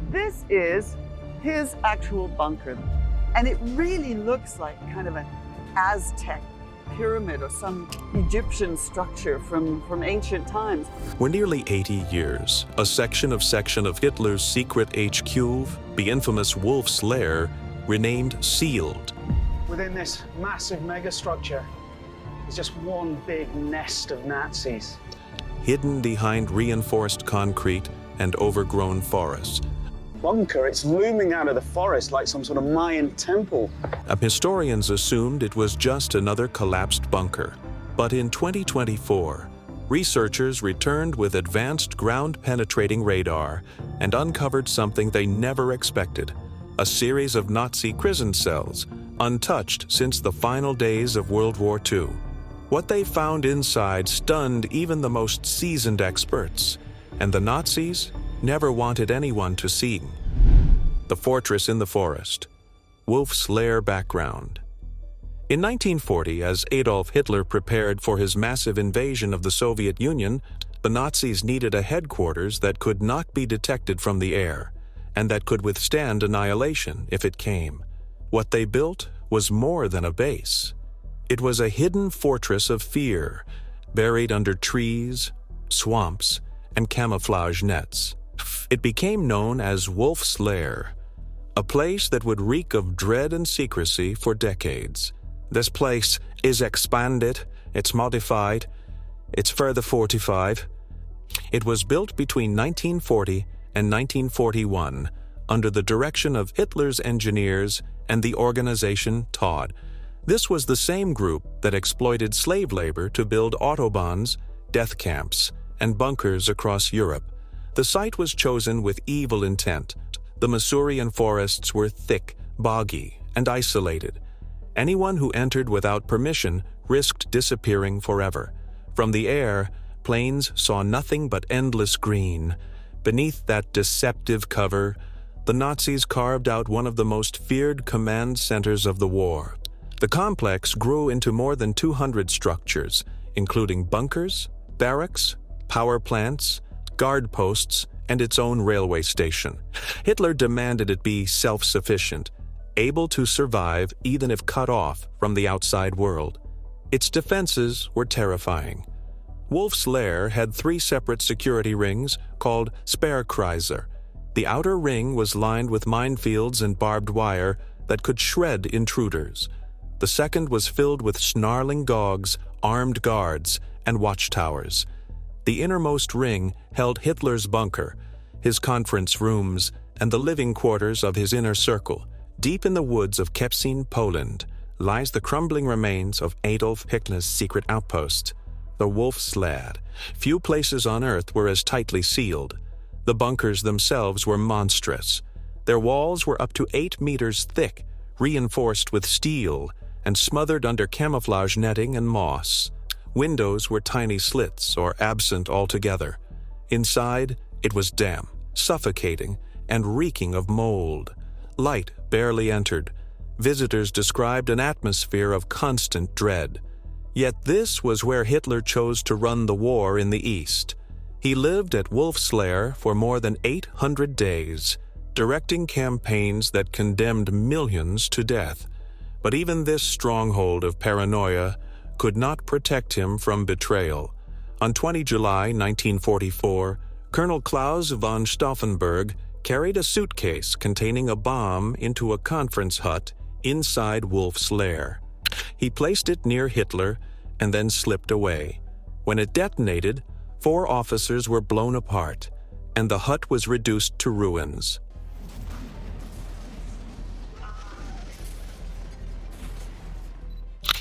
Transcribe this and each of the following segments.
This is his actual bunker. And it really looks like kind of an Aztec pyramid or some Egyptian structure from ancient times. For nearly 80 years, a section of Hitler's secret HQ, the infamous Wolf's Lair, remained sealed. Within this massive megastructure is just one big nest of Nazis. Hidden behind reinforced concrete and overgrown forests. Bunker, it's looming out of the forest like some sort of Mayan temple. Historians assumed it was just another collapsed bunker. But in 2024, researchers returned with advanced ground-penetrating radar and uncovered something they never expected: a series of Nazi prison cells, untouched since the final days of World War II. What they found inside stunned even the most seasoned experts, and the Nazis never wanted anyone to see. The fortress in the forest. Wolf's Lair background. In 1940, as Adolf Hitler prepared for his massive invasion of the Soviet Union, the Nazis needed a headquarters that could not be detected from the air, and that could withstand annihilation if it came. What they built was more than a base. It was a hidden fortress of fear, buried under trees, swamps, and camouflage nets. It became known as Wolf's Lair, a place that would reek of dread and secrecy for decades. This place is expanded, it's modified, it's further fortified. It was built between 1940 and 1941 under the direction of Hitler's engineers and the organization Todd. This was the same group that exploited slave labor to build autobahns, death camps, and bunkers across Europe. The site was chosen with evil intent. The Masurian forests were thick, boggy, and isolated. Anyone who entered without permission risked disappearing forever. From the air, planes saw nothing but endless green. Beneath that deceptive cover, the Nazis carved out one of the most feared command centers of the war. The complex grew into more than 200 structures, including bunkers, barracks, power plants, guard posts, and its own railway station. Hitler demanded it be self-sufficient, able to survive even if cut off from the outside world. Its defenses were terrifying. Wolf's Lair had 3 separate security rings called Sperrkreise. The outer ring was lined with minefields and barbed wire that could shred intruders. The second was filled with snarling dogs, armed guards, and watchtowers. The innermost ring held Hitler's bunker, his conference rooms, and the living quarters of his inner circle. Deep in the woods of Kepsin, Poland, lies the crumbling remains of Adolf Hitler's secret outpost, the Wolf's Lair. Few places on Earth were as tightly sealed. The bunkers themselves were monstrous. Their walls were up to 8 meters thick, reinforced with steel, and smothered under camouflage netting and moss. Windows were tiny slits or absent altogether. Inside, it was damp, suffocating, and reeking of mold. Light barely entered. Visitors described an atmosphere of constant dread. Yet this was where Hitler chose to run the war in the East. He lived at Wolf's Lair for more than 800 days, directing campaigns that condemned millions to death. But even this stronghold of paranoia could not protect him from betrayal. On 20 July 1944, Colonel Klaus von Stauffenberg carried a suitcase containing a bomb into a conference hut inside Wolf's Lair. He placed it near Hitler and then slipped away. When it detonated, 4 officers were blown apart, and the hut was reduced to ruins.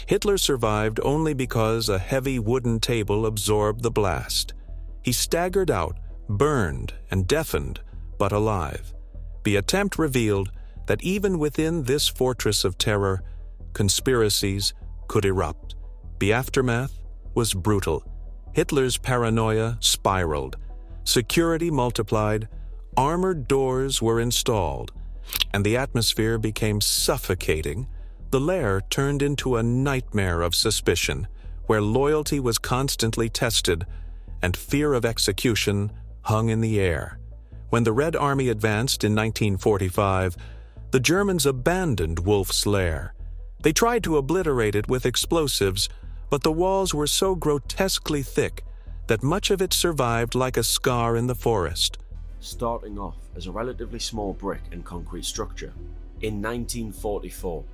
Hitler survived only because a heavy wooden table absorbed the blast. He staggered out, burned and deafened, but alive. The attempt revealed that even within this fortress of terror, conspiracies could erupt. The aftermath was brutal. Hitler's paranoia spiraled. Security multiplied, armored doors were installed, and the atmosphere became suffocating. The lair turned into a nightmare of suspicion, where loyalty was constantly tested and fear of execution hung in the air. when the Red Army advanced in 1945, the Germans abandoned Wolf's Lair. They tried to obliterate it with explosives, but the walls were so grotesquely thick that much of it survived like a scar in the forest. Starting off as a relatively small brick and concrete structure, in 1944,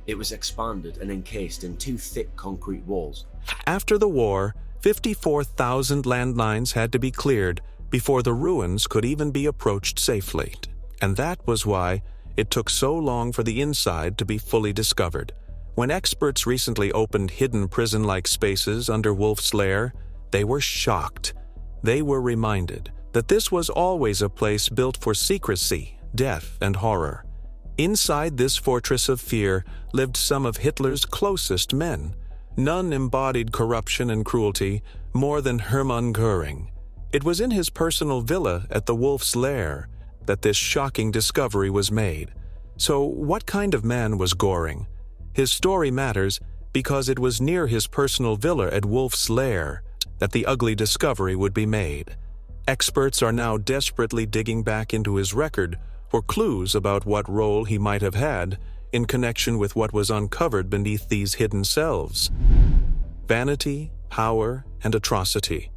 it was expanded and encased in 2 thick concrete walls. After the war, 54,000 landmines had to be cleared before the ruins could even be approached safely. And that was why it took so long for the inside to be fully discovered. When experts recently opened hidden prison-like spaces under Wolf's Lair, they were shocked. They were reminded that this was always a place built for secrecy, death, and horror. Inside this fortress of fear lived some of Hitler's closest men. None embodied corruption and cruelty more than Hermann Göring. It was in his personal villa at the Wolf's Lair that this shocking discovery was made. So what kind of man was Göring? His story matters because it was near his personal villa at Wolf's Lair that the ugly discovery would be made. Experts are now desperately digging back into his record for clues about what role he might have had in connection with what was uncovered beneath these hidden selves. Vanity, power, and atrocity.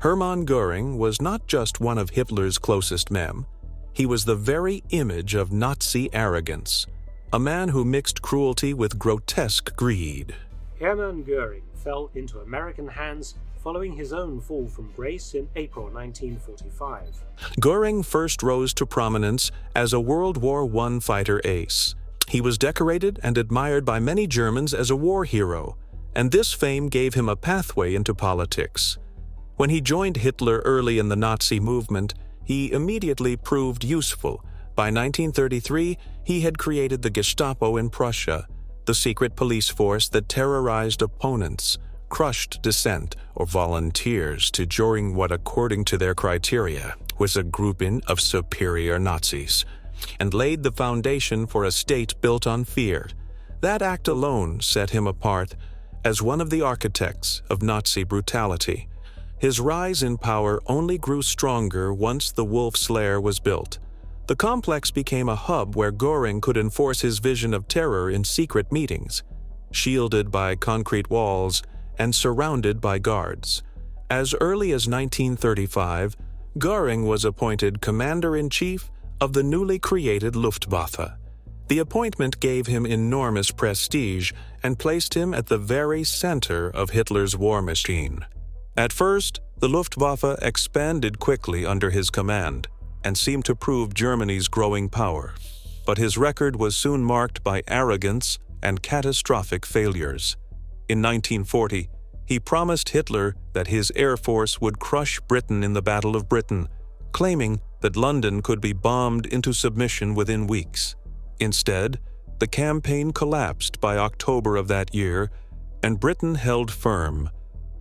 Hermann Göring was not just one of Hitler's closest men. He was the very image of Nazi arrogance, a man who mixed cruelty with grotesque greed. Hermann Göring fell into American hands following his own fall from grace in April 1945. Göring first rose to prominence as a World War I fighter ace. He was decorated and admired by many Germans as a war hero, and this fame gave him a pathway into politics. When he joined Hitler early in the Nazi movement, he immediately proved useful. By 1933, he had created the Gestapo in Prussia, the secret police force that terrorized opponents, crushed dissent or volunteers to join what, according to their criteria, was a grouping of superior Nazis, and laid the foundation for a state built on fear. That act alone set him apart as one of the architects of Nazi brutality. His rise in power only grew stronger once the Wolf's Lair was built. The complex became a hub where Göring could enforce his vision of terror in secret meetings, shielded by concrete walls and surrounded by guards. As early as 1935, Göring was appointed Commander-in-Chief of the newly created Luftwaffe. The appointment gave him enormous prestige and placed him at the very center of Hitler's war machine. At first, the Luftwaffe expanded quickly under his command and seemed to prove Germany's growing power. But his record was soon marked by arrogance and catastrophic failures. In 1940, he promised Hitler that his air force would crush Britain in the Battle of Britain, claiming that London could be bombed into submission within weeks. Instead, the campaign collapsed by October of that year, and Britain held firm,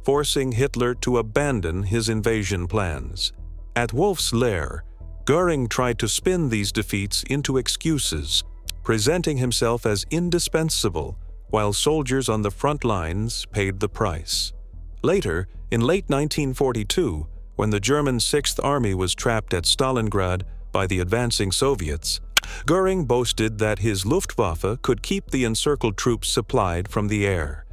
forcing Hitler to abandon his invasion plans. At Wolf's Lair, Göring tried to spin these defeats into excuses, presenting himself as indispensable, while soldiers on the front lines paid the price. Later, in late 1942, when the German Sixth Army was trapped at Stalingrad by the advancing Soviets, Göring boasted that his Luftwaffe could keep the encircled troops supplied from the air.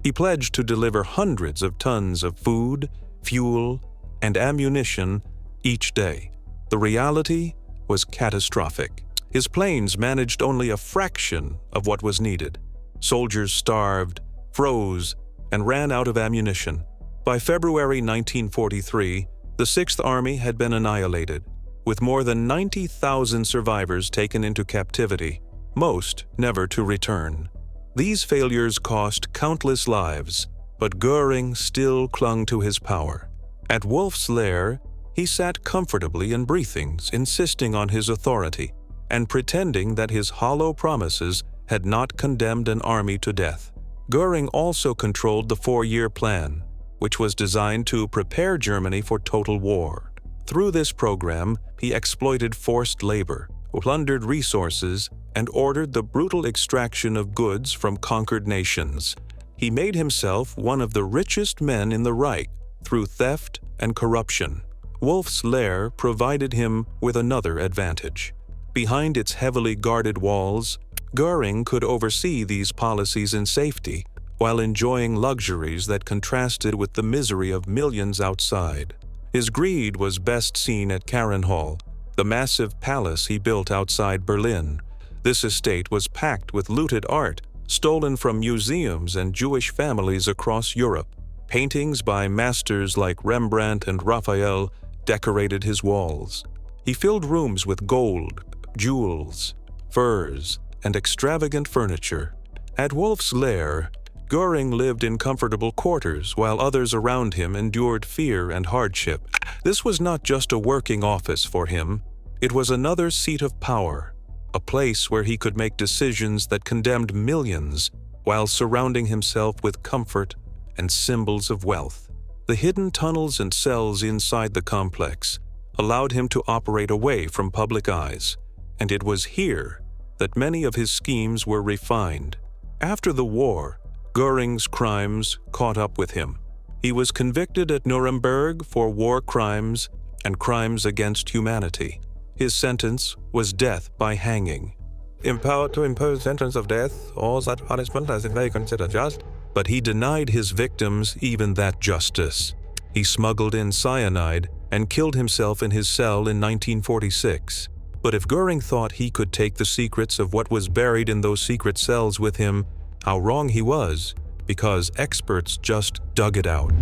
He pledged to deliver hundreds of tons of food, fuel, and ammunition each day. The reality was catastrophic. His planes managed only a fraction of what was needed. Soldiers starved, froze, and ran out of ammunition. By February 1943, the Sixth Army had been annihilated, with more than 90,000 survivors taken into captivity, most never to return. These failures cost countless lives, but Göring still clung to his power. At Wolf's Lair, he sat comfortably in briefings, insisting on his authority, and pretending that his hollow promises had not condemned an army to death. Göring also controlled the 4-year plan, which was designed to prepare Germany for total war. Through this program, he exploited forced labor, plundered resources, and ordered the brutal extraction of goods from conquered nations. He made himself one of the richest men in the Reich through theft and corruption. Wolf's Lair provided him with another advantage. Behind its heavily guarded walls, Göring could oversee these policies in safety while enjoying luxuries that contrasted with the misery of millions outside. His greed was best seen at Karenhall, the massive palace he built outside Berlin. This estate was packed with looted art stolen from museums and Jewish families across Europe. Paintings by masters like Rembrandt and Raphael decorated his walls. He filled rooms with gold, jewels, furs, and extravagant furniture. At Wolf's Lair, Göring lived in comfortable quarters while others around him endured fear and hardship. This was not just a working office for him, it was another seat of power, a place where he could make decisions that condemned millions while surrounding himself with comfort and symbols of wealth. The hidden tunnels and cells inside the complex allowed him to operate away from public eyes, and it was here that many of his schemes were refined. After the war, Göring's crimes caught up with him. He was convicted at Nuremberg for war crimes and crimes against humanity. His sentence was death by hanging. Empowered to impose sentence of death or such punishment as it may consider just, but he denied his victims even that justice. He smuggled in cyanide and killed himself in his cell in 1946. But if Göring thought he could take the secrets of what was buried in those secret cells with him, how wrong he was, because experts just dug it out.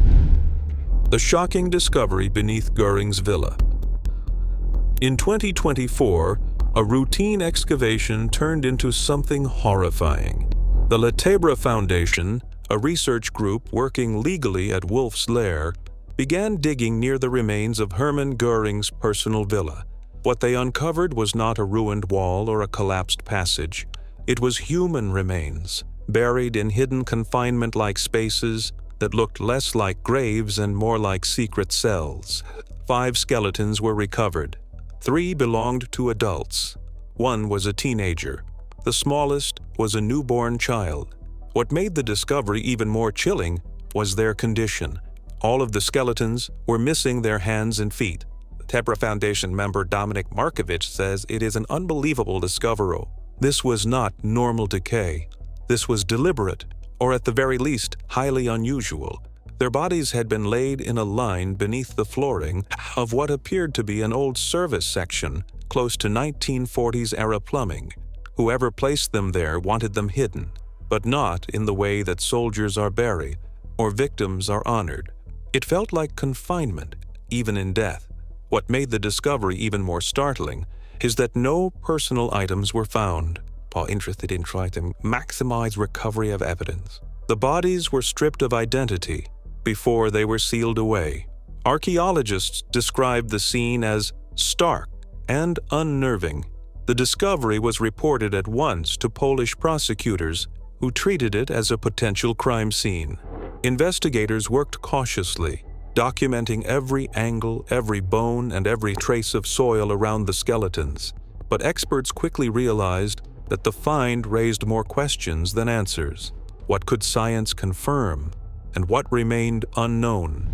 The shocking discovery beneath Göring's villa. In 2024, a routine excavation turned into something horrifying. The Latebra Foundation, a research group working legally at Wolf's Lair, began digging near the remains of Hermann Göring's personal villa. What they uncovered was not a ruined wall or a collapsed passage. It was human remains, buried in hidden confinement-like spaces that looked less like graves and more like secret cells. 5 skeletons were recovered. 3 belonged to adults. 1 was a teenager. The smallest was a newborn child. What made the discovery even more chilling was their condition. All of the skeletons were missing their hands and feet. The Latebra Foundation member Dominik Markovich says it is an unbelievable discovery. This was not normal decay. This was deliberate, or at the very least, highly unusual. Their bodies had been laid in a line beneath the flooring of what appeared to be an old service section close to 1940s-era plumbing. Whoever placed them there wanted them hidden, but not in the way that soldiers are buried or victims are honored. It felt like confinement, even in death. What made the discovery even more startling is that no personal items were found. While interested in trying to maximize recovery of evidence, the bodies were stripped of identity before they were sealed away. Archaeologists described the scene as stark and unnerving. The discovery was reported at once to Polish prosecutors, who treated it as a potential crime scene. Investigators worked cautiously, documenting every angle, every bone, and every trace of soil around the skeletons. But experts quickly realized that the find raised more questions than answers. What could science confirm, and what remained unknown?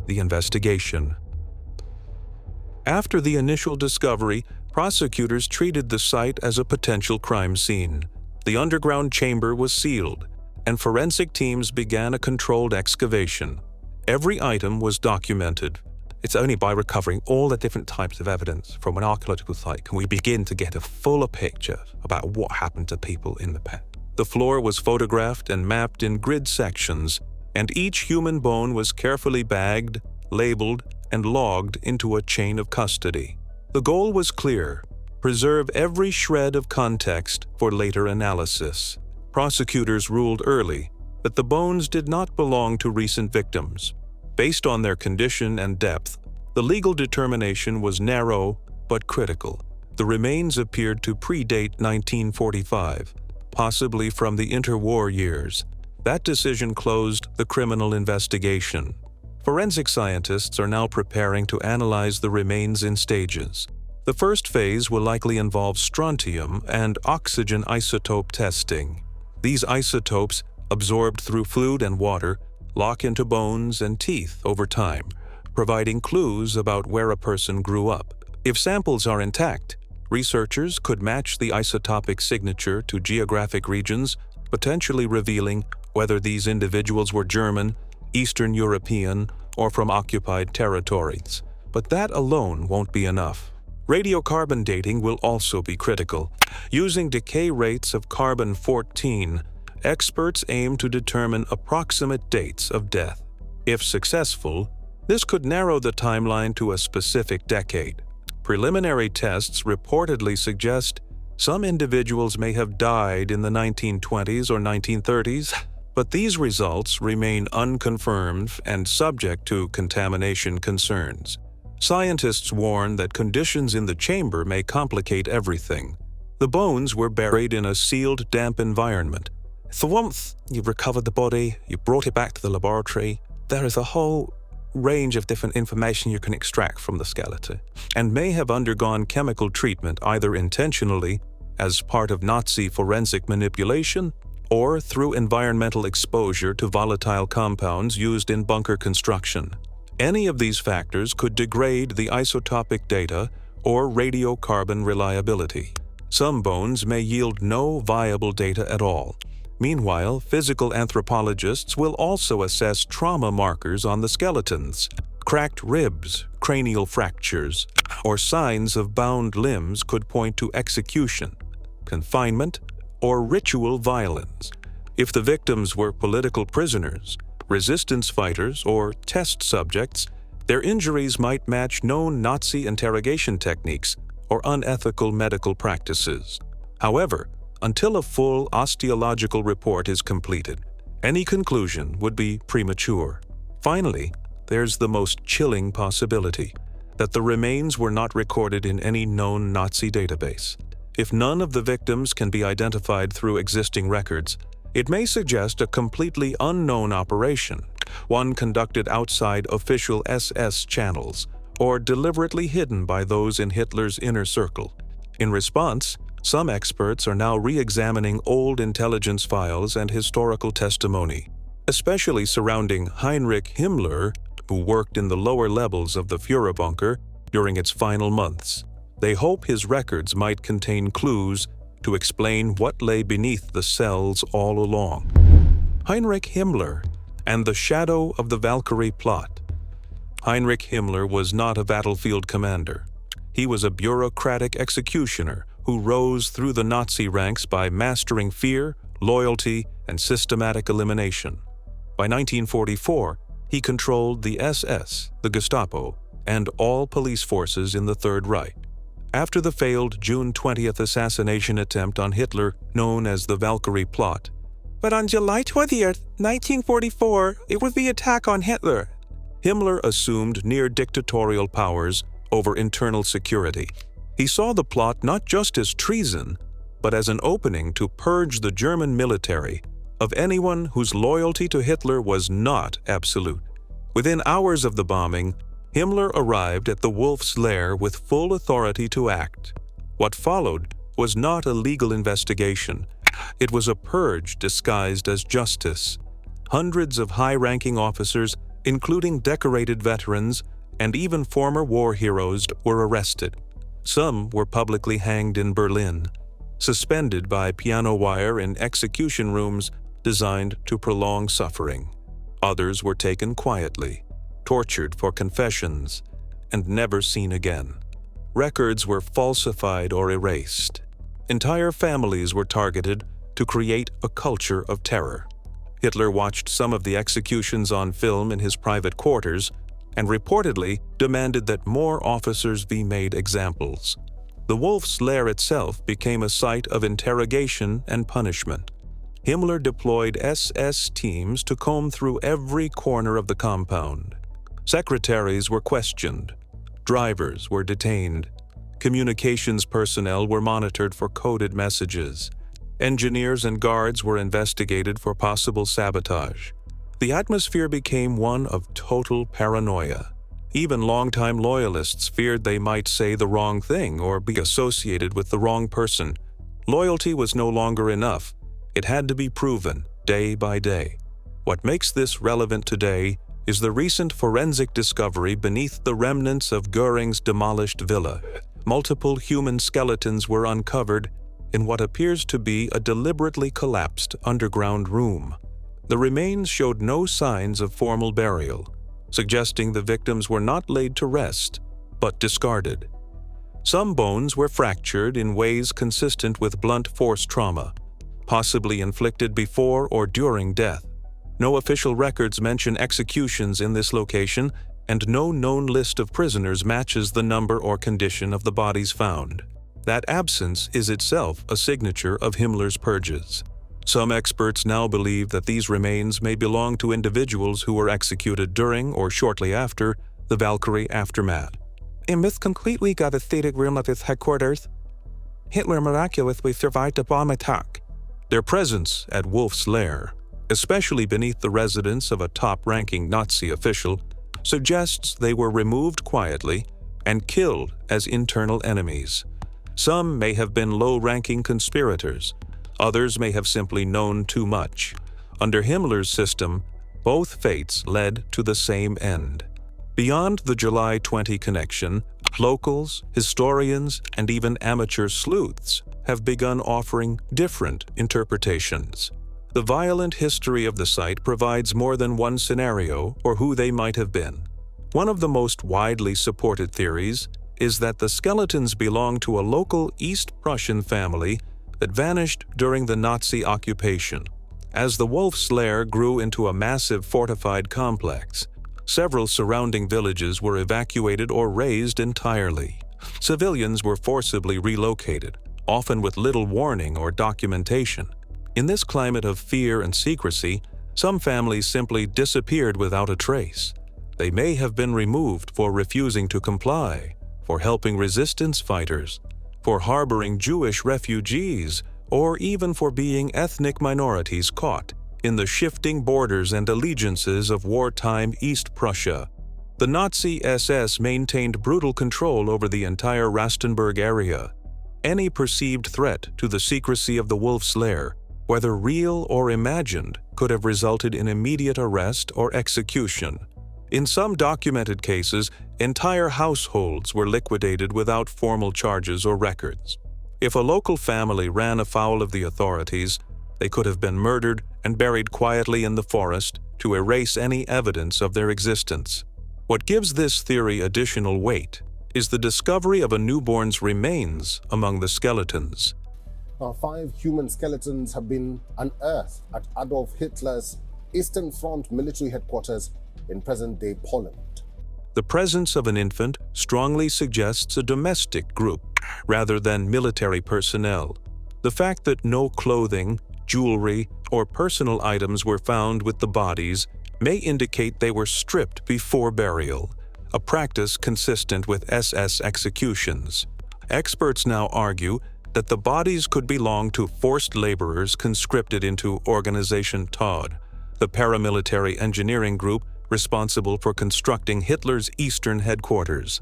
The investigation. After the initial discovery, prosecutors treated the site as a potential crime scene. The underground chamber was sealed, and forensic teams began a controlled excavation. Every item was documented. It's only by recovering all the different types of evidence from an archaeological site can we begin to get a fuller picture about what happened to people in the past. The floor was photographed and mapped in grid sections, and each human bone was carefully bagged, labeled, and logged into a chain of custody. The goal was clear: preserve every shred of context for later analysis. Prosecutors ruled early that the bones did not belong to recent victims. Based on their condition and depth, the legal determination was narrow but critical. The remains appeared to predate 1945, possibly from the interwar years. That decision closed the criminal investigation. Forensic scientists are now preparing to analyze the remains in stages. The first phase will likely involve strontium and oxygen isotope testing. These isotopes, absorbed through food and water, lock into bones and teeth over time, providing clues about where a person grew up. If samples are intact, researchers could match the isotopic signature to geographic regions, potentially revealing whether these individuals were German, Eastern European, or from occupied territories. But that alone won't be enough. Radiocarbon dating will also be critical. Using decay rates of carbon-14, experts aim to determine approximate dates of death. If successful, this could narrow the timeline to a specific decade. Preliminary tests reportedly suggest some individuals may have died in the 1920s or 1930s, but these results remain unconfirmed and subject to contamination concerns. Scientists warn that conditions in the chamber may complicate everything. The bones were buried in a sealed, damp environment. For once, you've recovered the body, you brought it back to the laboratory. There is a whole range of different information you can extract from the skeleton, and may have undergone chemical treatment either intentionally, as part of Nazi forensic manipulation, or through environmental exposure to volatile compounds used in bunker construction. Any of these factors could degrade the isotopic data or radiocarbon reliability. Some bones may yield no viable data at all. Meanwhile, physical anthropologists will also assess trauma markers on the skeletons. Cracked ribs, cranial fractures, or signs of bound limbs could point to execution, confinement, or ritual violence. If the victims were political prisoners, resistance fighters, or test subjects, their injuries might match known Nazi interrogation techniques or unethical medical practices. However, until a full osteological report is completed, any conclusion would be premature. Finally, there's the most chilling possibility that the remains were not recorded in any known Nazi database. If none of the victims can be identified through existing records, it may suggest a completely unknown operation, one conducted outside official SS channels, or deliberately hidden by those in Hitler's inner circle. In response, some experts are now re-examining old intelligence files and historical testimony, especially surrounding Heinrich Himmler, who worked in the lower levels of the Führer bunker during its final months. They hope his records might contain clues to explain what lay beneath the cells all along. Heinrich Himmler and the shadow of the Valkyrie plot. Heinrich Himmler was not a battlefield commander. He was a bureaucratic executioner who rose through the Nazi ranks by mastering fear, loyalty, and systematic elimination. By 1944, he controlled the SS, the Gestapo, and all police forces in the Third Reich. After the failed June 20th assassination attempt on Hitler, known as the Valkyrie plot. But on July 20th, 1944, it was the attack on Hitler. Himmler assumed near-dictatorial powers over internal security. He saw the plot not just as treason, but as an opening to purge the German military of anyone whose loyalty to Hitler was not absolute. Within hours of the bombing, Himmler arrived at the Wolf's Lair with full authority to act. What followed was not a legal investigation. It was a purge disguised as justice. Hundreds of high-ranking officers, including decorated veterans and even former war heroes, were arrested. Some were publicly hanged in Berlin, suspended by piano wire in execution rooms designed to prolong suffering. Others were taken quietly, tortured for confessions, and never seen again. Records were falsified or erased. Entire families were targeted to create a culture of terror. Hitler watched some of the executions on film in his private quarters and reportedly demanded that more officers be made examples. The Wolf's Lair itself became a site of interrogation and punishment. Himmler deployed SS teams to comb through every corner of the compound. Secretaries were questioned. Drivers were detained. Communications personnel were monitored for coded messages. Engineers and guards were investigated for possible sabotage. The atmosphere became one of total paranoia. Even longtime loyalists feared they might say the wrong thing or be associated with the wrong person. Loyalty was no longer enough. It had to be proven day by day. What makes this relevant today is the recent forensic discovery beneath the remnants of Göring's demolished villa. Multiple human skeletons were uncovered in what appears to be a deliberately collapsed underground room. The remains showed no signs of formal burial, suggesting the victims were not laid to rest, but discarded. Some bones were fractured in ways consistent with blunt force trauma, possibly inflicted before or during death. No official records mention executions in this location, and no known list of prisoners matches the number or condition of the bodies found. That absence is itself a signature of Himmler's purges. Some experts now believe that these remains may belong to individuals who were executed during or shortly after the Valkyrie aftermath. A myth completely devastated room of his headquarters. Hitler miraculously survived a bomb attack. Their presence at Wolf's Lair, especially beneath the residence of a top-ranking Nazi official, suggests they were removed quietly and killed as internal enemies. Some may have been low-ranking conspirators. Others may have simply known too much. Under Himmler's system, both fates led to the same end. Beyond the July 20 connection, locals, historians, and even amateur sleuths have begun offering different interpretations. The violent history of the site provides more than one scenario or who they might have been. One of the most widely supported theories is that the skeletons belong to a local East Prussian family that vanished during the Nazi occupation. As the Wolf's Lair grew into a massive fortified complex, several surrounding villages were evacuated or razed entirely. Civilians were forcibly relocated, often with little warning or documentation. In this climate of fear and secrecy, some families simply disappeared without a trace. They may have been removed for refusing to comply, for helping resistance fighters, for harboring Jewish refugees, or even for being ethnic minorities caught in the shifting borders and allegiances of wartime East Prussia. The Nazi SS maintained brutal control over the entire Rastenburg area. Any perceived threat to the secrecy of the Wolf's Lair, whether real or imagined, could have resulted in immediate arrest or execution. In some documented cases, entire households were liquidated without formal charges or records. If a local family ran afoul of the authorities, they could have been murdered and buried quietly in the forest to erase any evidence of their existence. What gives this theory additional weight is the discovery of a newborn's remains among the skeletons. 5 human skeletons have been unearthed at Adolf Hitler's Eastern Front military headquarters in present-day Poland. The presence of an infant strongly suggests a domestic group rather than military personnel. The fact that no clothing, jewelry, or personal items were found with the bodies may indicate they were stripped before burial, a practice consistent with SS executions. Experts now argue that the bodies could belong to forced laborers conscripted into Organization Todd, the paramilitary engineering group responsible for constructing Hitler's eastern headquarters.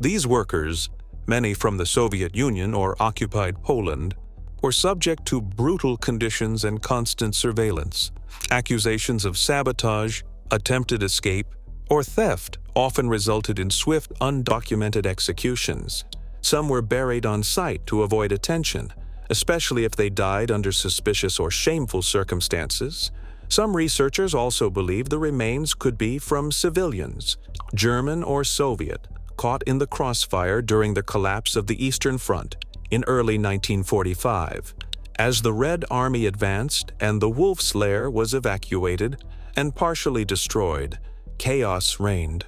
These workers, many from the Soviet Union or occupied Poland, were subject to brutal conditions and constant surveillance. Accusations of sabotage, attempted escape, or theft often resulted in swift, undocumented executions. Some were buried on site to avoid attention, especially if they died under suspicious or shameful circumstances. Some researchers also believe the remains could be from civilians, German or Soviet, caught in the crossfire during the collapse of the Eastern Front in early 1945. As the Red Army advanced and the Wolf's Lair was evacuated and partially destroyed, chaos reigned.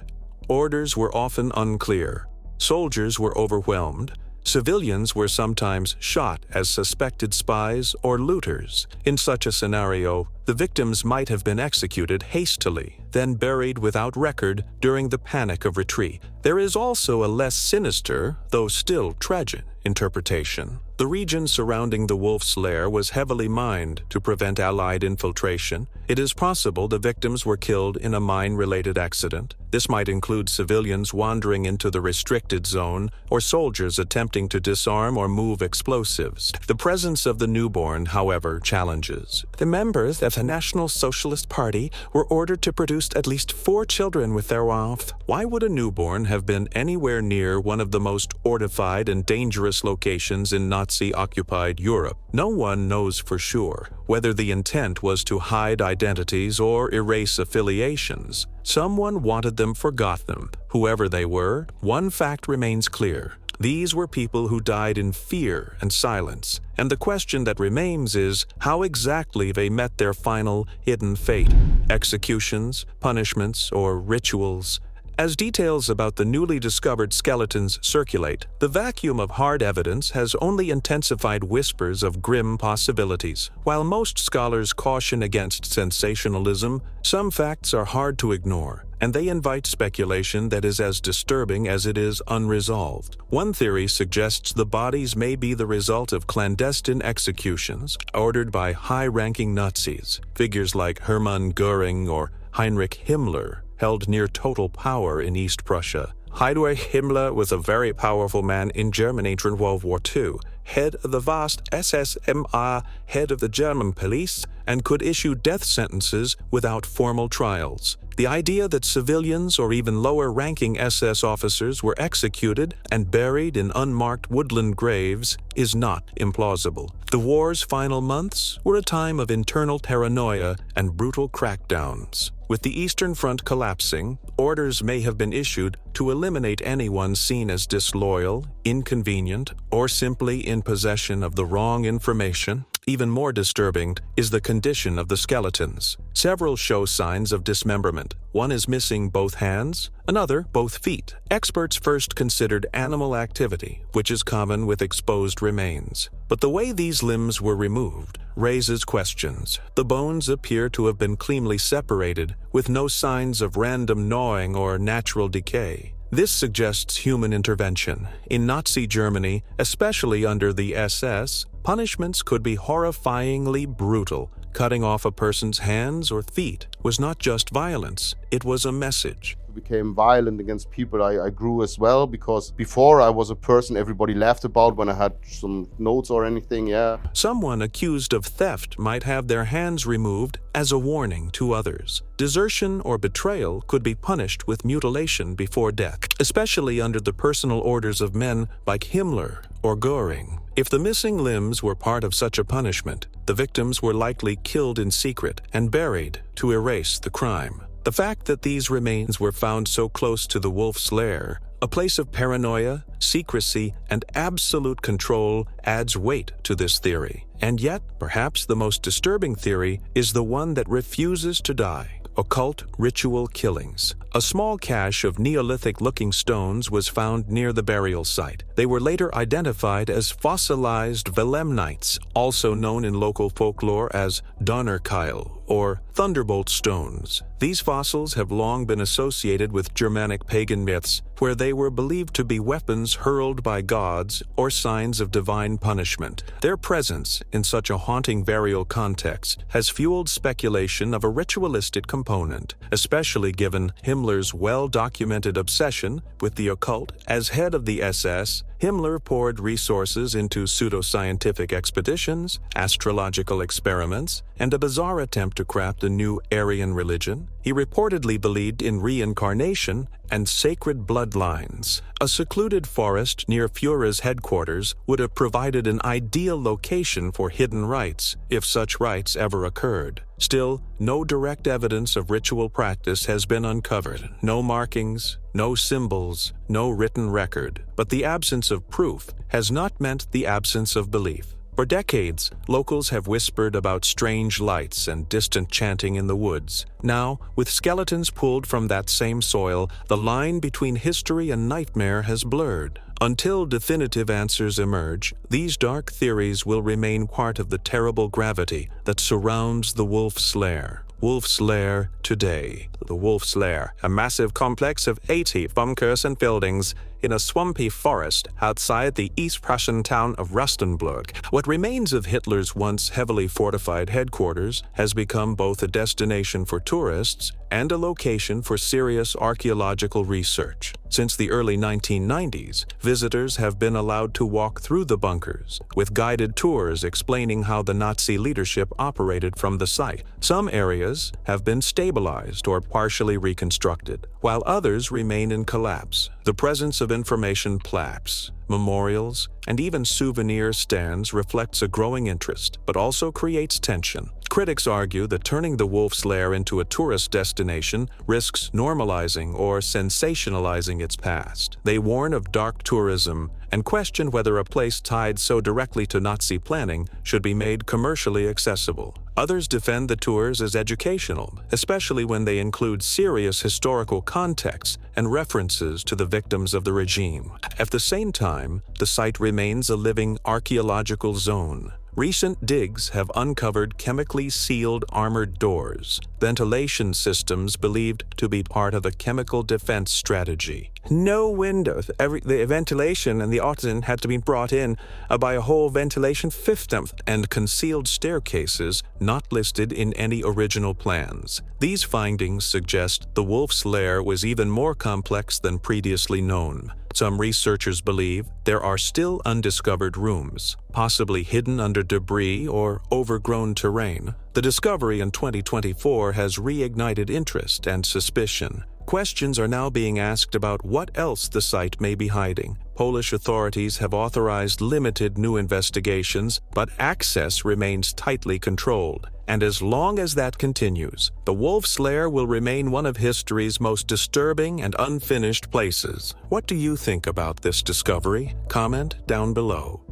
Orders were often unclear. Soldiers were overwhelmed. Civilians were sometimes shot as suspected spies or looters. In such a scenario, the victims might have been executed hastily, then buried without record during the panic of retreat. There is also a less sinister, though still tragic, interpretation. The region surrounding the Wolf's Lair was heavily mined to prevent Allied infiltration. It is possible the victims were killed in a mine-related accident. This might include civilians wandering into the restricted zone or soldiers attempting to disarm or move explosives. The presence of the newborn, however, challenges. The members of the National Socialist Party were ordered to produce produced at least 4 children with their wife. Why would a newborn have been anywhere near one of the most fortified and dangerous locations in Nazi-occupied Europe? No one knows for sure whether the intent was to hide identities or erase affiliations. Someone wanted them forgotten. Whoever they were, one fact remains clear. These were people who died in fear and silence, and the question that remains is how exactly they met their final hidden fate: executions, punishments, or rituals. As details about the newly discovered skeletons circulate, the vacuum of hard evidence has only intensified whispers of grim possibilities. While most scholars caution against sensationalism, some facts are hard to ignore, and they invite speculation that is as disturbing as it is unresolved. One theory suggests the bodies may be the result of clandestine executions ordered by high-ranking Nazis. Figures like Hermann Göring or Heinrich Himmler held near total power in East Prussia. Heinrich Himmler was a very powerful man in Germany during World War II, head of the vast SSMR, head of the German police, and could issue death sentences without formal trials. The idea that civilians or even lower-ranking SS officers were executed and buried in unmarked woodland graves is not implausible. The war's final months were a time of internal paranoia and brutal crackdowns. With the Eastern Front collapsing, orders may have been issued to eliminate anyone seen as disloyal, inconvenient, or simply in possession of the wrong information. Even more disturbing is the condition of the skeletons. Several show signs of dismemberment. One is missing both hands, another both feet. Experts first considered animal activity, which is common with exposed remains. But the way these limbs were removed raises questions. The bones appear to have been cleanly separated, with no signs of random gnawing or natural decay. This suggests human intervention. In Nazi Germany, especially under the SS, punishments could be horrifyingly brutal. Cutting off a person's hands or feet was not just violence, it was a message. Became violent against people. I grew as well, because before I was a person everybody laughed about when I had some notes or anything, yeah. Someone accused of theft might have their hands removed as a warning to others. Desertion or betrayal could be punished with mutilation before death, especially under the personal orders of men like Himmler or Göring. If the missing limbs were part of such a punishment, the victims were likely killed in secret and buried to erase the crime. The fact that these remains were found so close to the wolf's lair, a place of paranoia, secrecy, and absolute control, adds weight to this theory. And yet, perhaps the most disturbing theory is the one that refuses to die: occult ritual killings. A small cache of Neolithic-looking stones was found near the burial site. They were later identified as fossilized Belemnites, also known in local folklore as Donnerkeil or thunderbolt stones. These fossils have long been associated with Germanic pagan myths, where they were believed to be weapons hurled by gods or signs of divine punishment. Their presence in such a haunting burial context has fueled speculation of a ritualistic component, especially given Himmler's well-documented obsession with the occult. As head of the SS, Himmler poured resources into pseudoscientific expeditions, astrological experiments, and a bizarre attempt to craft a new Aryan religion. He reportedly believed in reincarnation and sacred bloodlines. A secluded forest near Führer's headquarters would have provided an ideal location for hidden rites, if such rites ever occurred. Still, no direct evidence of ritual practice has been uncovered. No markings, no symbols, no written record. But the absence of proof has not meant the absence of belief. For decades, locals have whispered about strange lights and distant chanting in the woods. Now, with skeletons pulled from that same soil, the line between history and nightmare has blurred. Until definitive answers emerge, these dark theories will remain part of the terrible gravity that surrounds the Wolf's Lair. Wolf's Lair today. The Wolf's Lair, a massive complex of 80 bunkers and buildings, in a swampy forest outside the East Prussian town of Rustenburg. What remains of Hitler's once heavily fortified headquarters has become both a destination for tourists and a location for serious archaeological research. Since the early 1990s, visitors have been allowed to walk through the bunkers, with guided tours explaining how the Nazi leadership operated from the site. Some areas have been stabilized or partially reconstructed, while others remain in collapse. The presence of information plaques, memorials, and even souvenir stands reflects a growing interest, but also creates tension. Critics argue that turning the Wolf's Lair into a tourist destination risks normalizing or sensationalizing its past. They warn of dark tourism and question whether a place tied so directly to Nazi planning should be made commercially accessible. Others defend the tours as educational, especially when they include serious historical context and references to the victims of the regime. At the same time, the site remains a living archaeological zone. Recent digs have uncovered chemically sealed armored doors, ventilation systems believed to be part of a chemical defense strategy. No windows. The ventilation and the oxygen had to be brought in by a whole ventilation system, and concealed staircases not listed in any original plans. These findings suggest the Wolf's Lair was even more complex than previously known. Some researchers believe there are still undiscovered rooms, possibly hidden under debris or overgrown terrain. The discovery in 2024 has reignited interest and suspicion. Questions are now being asked about what else the site may be hiding. Polish authorities have authorized limited new investigations, but access remains tightly controlled. And as long as that continues, the Wolf's Lair will remain one of history's most disturbing and unfinished places. What do you think about this discovery? Comment down below.